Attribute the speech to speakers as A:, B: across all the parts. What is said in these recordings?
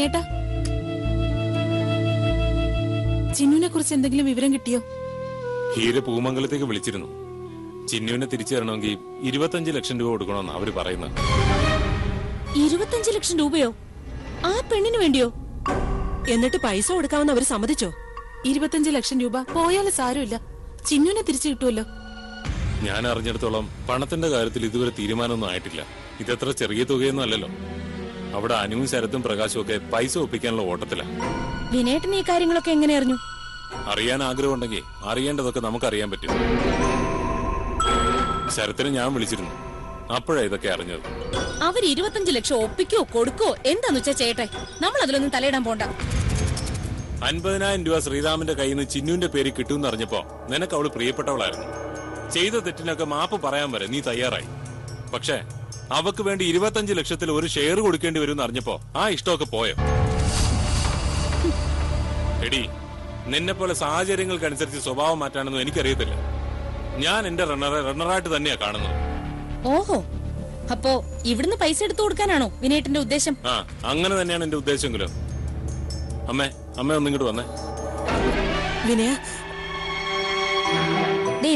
A: വിനയേട്ടാ, ചിന്നുവിനെ കുറിച്ച് എന്തെങ്കിലും വിവരം കിട്ടിയോ?
B: ഹീര പൂമംഗലത്തേക്ക് വിളിച്ചിരുന്നു. ചിന്നുവിനെ തിരിച്ചു തരണമെങ്കിൽ 25 ലക്ഷം രൂപ കൊടുക്കണമെന്ന് അവര് പറയുന്നത്.
A: 25 ലക്ഷം രൂപയോ? ആ പെണ്ണിന് വേണ്ടിയോ?
C: എന്നിട്ട് പൈസ കൊടുക്കാമെന്ന് അവര് സമ്മതിച്ചോ?
A: 25 ലക്ഷം രൂപ പോയാലും സാരമില്ല, ചിന്നുവിനെ തിരിച്ചു കിട്ടുമല്ലോ.
B: ഞാൻ അറിഞ്ഞിടത്തോളം പണത്തിന്റെ കാര്യത്തിൽ ഇതുവരെ തീരുമാനമൊന്നും ആയിട്ടില്ല. ഇതത്ര ചെറിയ തുകയൊന്നും അല്ലല്ലോ. അവിടെ അനുവും ശരത്തും പ്രകാശും ഒക്കെ പൈസ ഒപ്പിക്കാനുള്ള ഓട്ടത്തിലാണ്.
A: വിനയേട്ടൻ ഈ കാര്യങ്ങളൊക്കെ എങ്ങനെ അറിഞ്ഞു?
B: അറിയാൻ ആഗ്രഹമുണ്ടെങ്കിൽ അറിയേണ്ടതൊക്കെ നമുക്കറിയാൻ പറ്റും. ശരത്തിനെ ഞാൻ വിളിച്ചിരുന്നു, അപ്പോഴാ ഇതൊക്കെ അറിഞ്ഞത്.
A: അവർ 25 ലക്ഷം ഒപ്പിക്കോ കൊടുക്കോ എന്താന്ന് വെച്ചാ ചേട്ടെ, നമ്മൾ അതിലൊന്നും തലയിടാൻ പോണ്ട.
B: 50,000 രൂപ ശ്രീറാമിന്റെ കയ്യിൽ നിന്ന് ചിന്നുവിന്റെ പേര് കിട്ടുമെന്ന് അറിഞ്ഞപ്പോ നിനക്ക് അവള് പ്രിയപ്പെട്ടവളായിരുന്നു. ചെയ്ത തെറ്റിനൊക്കെ മാപ്പ് പറയാൻ വരെ നീ തയ്യാറായി. പക്ഷെ അവക്ക് വേണ്ടി 25 ലക്ഷത്തിൽ ഒരു ഷെയർ കൊടുക്കേണ്ടി വരുമെന്ന് അറിഞ്ഞപ്പോ ആ ഇഷ്ടമൊക്കെ പോയോ? എടി, നിന്നെ പോലെ സാഹചര്യങ്ങൾക്കനുസരിച്ച് സ്വഭാവം മാറ്റാനൊന്നും എനിക്കറിയത്തില്ല. ഞാൻ എന്റെ റണ്ണറായിട്ട് തന്നെയാ കാണുന്നത്.
A: ഓഹോ, അപ്പോ ഇവിടുന്ന് പൈസ എടുത്തു കൊടുക്കാനാണോ വിനയേട്ടന്റെ ഉദ്ദേശം?
B: ആ, അങ്ങനെ തന്നെയാണ് എന്റെ ഉദ്ദേശമെങ്കിലും. അമ്മ ഒന്നിങ്ങോട്ട് വന്നേ.
C: വിനയ,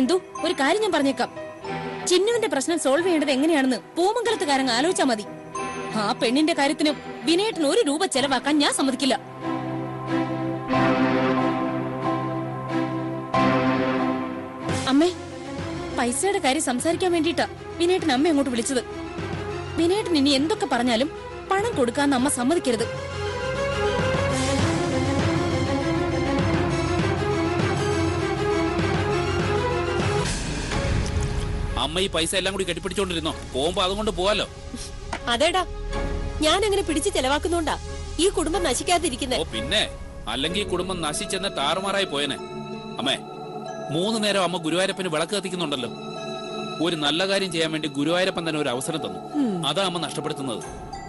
A: എന്തു ഒരു കാര്യം ഞാൻ പറഞ്ഞേക്കാം. ചിന്നുവിന്റെ പ്രശ്നം സോൾവ് ചെയ്യേണ്ടത് എങ്ങനെയാണെന്ന് പൂമംഗലത്തുകാരങ്ങ് ആലോചിച്ചാ മതി. ആ പെണ്ണിന്റെ കാര്യത്തിന് വിനയേട്ടന് 1 രൂപ ചെലവാക്കാൻ ഞാൻ സമ്മതിക്കില്ല. അമ്മേ, പൈസയുടെ കാര്യം സംസാരിക്കാൻ വേണ്ടിട്ടാ വിനയേട്ടൻ അമ്മ അങ്ങോട്ട് വിളിച്ചത്. വിനയേട്ടൻ ഇനി എന്തൊക്കെ പറഞ്ഞാലും പണം കൊടുക്കാന്ന് അമ്മ സമ്മതിക്കരുത്.
D: അമ്മ ഈ പൈസ എല്ലാം കൂടി കെട്ടിപ്പിടിച്ചോണ്ടിരുന്നോ? പോകുമ്പോ അതുകൊണ്ട് പോവാലോ.
C: അതേടാ, ഞാൻ അങ്ങനെ പിടിച്ച് ചെലവാക്കുന്നോണ്ടാ ഈ കുടുംബം നശിക്കാതിരിക്കുന്നേ.
D: ഓ പിന്നെ, അല്ലെങ്കിൽ ഈ കുടുംബം നശിച്ചെന്ന് താറുമാറായി പോയനെ. അമ്മേ, 3 നേരം അമ്മ ഗുരുവായൂരപ്പന് വിളക്ക് കത്തിക്കുന്നുണ്ടല്ലോ. ഒരു നല്ല കാര്യം ചെയ്യാൻ വേണ്ടി ഗുരുവായൂരപ്പൻ തന്നെ ഒരു അവസരം തന്നു. അതാ അമ്മ നഷ്ടപ്പെടുത്തുന്നത്.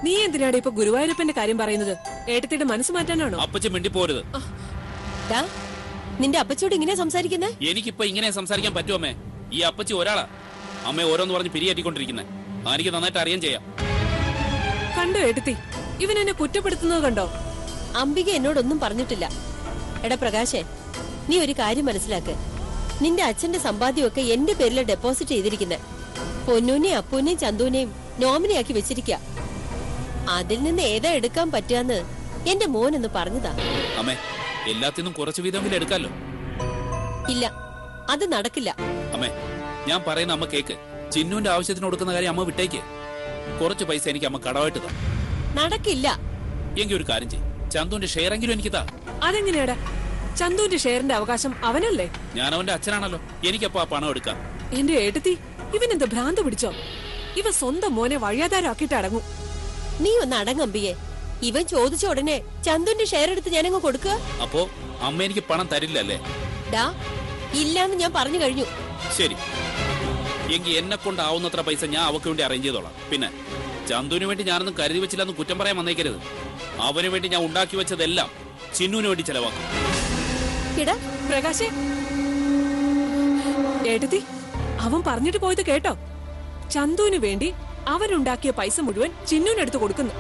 C: നീ എന്തിനാണ് ഇപ്പൊ ഗുരുവായൂരപ്പന്റെ കാര്യം പറയുന്നത്? ഏട്ടത്തിയുടെ മനസ്സ് മാറ്റാനാണോ?
D: അപ്പച്ചി മിണ്ടിപ്പോരുത്.
C: നിന്റെ അപ്പച്ചിയോട് ഇങ്ങനെ സംസാരിക്കുന്നേ?
D: എനിക്കിപ്പോ ഇങ്ങനെ സംസാരിക്കാൻ പറ്റുമേ? ഈ അപ്പച്ചി ഒരാളാ. അമ്മ ഓരോന്ന് പറഞ്ഞ് പിരിയേറ്റിക്കൊണ്ടിരിക്കുന്നേ. എനിക്ക് നന്നായിട്ട് അറിയാൻ ചെയ്യാം.
C: കണ്ടോ ഏട്ടത്തി, ഇവൻ എന്നെ കുറ്റപ്പെടുത്തുന്നത് കണ്ടോ? അംബിക എന്നോടൊന്നും പറഞ്ഞിട്ടില്ല. എടാ പ്രകാശേ, നീ ഒരു കാര്യം മനസ്സിലാക്ക്. നിന്റെ അച്ഛന്റെ സമ്പാദ്യമൊക്കെ എന്റെ പേരിൽ ഡെപ്പോസിറ്റ് ചെയ്തിരിക്കുന്നെ. പൊന്നൂനെയും അപ്പൂനെയും ചന്തുവിനെയും നോമിനിയാക്കി വെച്ചിരിക്ക. അതിൽ നിന്ന് ഏതാ എടുക്കാൻ പറ്റാന്ന് എന്റെ മോനൊന്ന് പറഞ്ഞതാ.
D: അമ്മേ, എല്ലാത്തിനും കുറച്ച് വീതമെങ്കിലും എടുക്കാലോ.
C: ഇല്ല, അത് നടക്കില്ല.
D: അമ്മേ, ഞാൻ പറയുന്ന അമ്മ കേക്ക്. ചിന്നുവിന്റെ ആവശ്യത്തിന് കൊടുക്കുന്ന കാര്യം അമ്മ വിട്ടേക്ക്. കുറച്ച് പൈസ എനിക്ക് അമ്മ കടമായിട്ട് താ.
C: നടക്കില്ല.
D: എങ്കിൽ ഒരു കാര്യം ചെയ്യും, ചന്തുവിന്റെ ഷെയറെങ്കിലും എനിക്ക് താ.
C: അതെങ്ങനെയാടാ? ചന്തുവിന്റെ ഷെയറിന്റെ അവകാശം അവനല്ലേ?
D: ഞാൻ അവന്റെ അച്ഛനാണല്ലോ. എനിക്കപ്പോ ആ പണം എടുക്കാം.
C: എന്റെ ഏട്ടത്തി, ഇവനെന്ത് ഭ്രാന്ത് പിടിച്ചോ? ഇവ സ്വന്തം മോനെ വഴിയാധാരാക്കിട്ട് അടങ്ങും. നീ ഒന്ന് അടങ്ങമ്പിയെ. ഇവൻ ചോദിച്ച ഉടനെ ചന്തുവിന്റെ ഷെയർ എടുത്ത് ഞാനങ്ങ് കൊടുക്കുക.
D: അപ്പോ അമ്മ എനിക്ക് പണം തരില്ലല്ലേ?
C: ഡാ, ഇല്ലാന്ന് ഞാൻ പറഞ്ഞു കഴിഞ്ഞു.
D: ശരി, എങ്കിൽ എന്നെ കൊണ്ടാവുന്നത്ര പൈസ ഞാൻ അവക്ക് വേണ്ടി അറേഞ്ച് ചെയ്തോളാം. പിന്നെ ചന്തുവിന് വേണ്ടി ഞാനൊന്നും കരുതി വെച്ചില്ലെന്ന് കുറ്റം പറയാൻ വന്നേക്കരുത്. അവന് വേണ്ടി ഞാൻ ഉണ്ടാക്കി വെച്ചതെല്ലാം ചിന്നുവിന് വേണ്ടി ചെലവാക്കും.
C: പ്രകാശേ, ഏട്ടത്തി, അവൻ പറഞ്ഞിട്ട് പോയത് കേട്ടോ? ചന്തുവിന് വേണ്ടി അവനുണ്ടാക്കിയ പൈസ മുഴുവൻ ചിന്നുവിനെടുത്ത് കൊടുക്കുന്നു.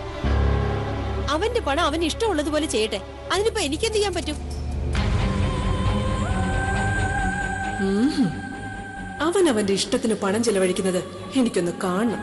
C: അവന്റെ പണം അവന് ഇഷ്ടമുള്ളതുപോലെ ചെയ്യട്ടെ. അതിനിപ്പോ എനിക്കെന്ത് ചെയ്യാൻ പറ്റും? അവൻ അവന്റെ ഇഷ്ടത്തിന് പണം ചെലവഴിക്കുന്നത് എനിക്കൊന്ന് കാണണം.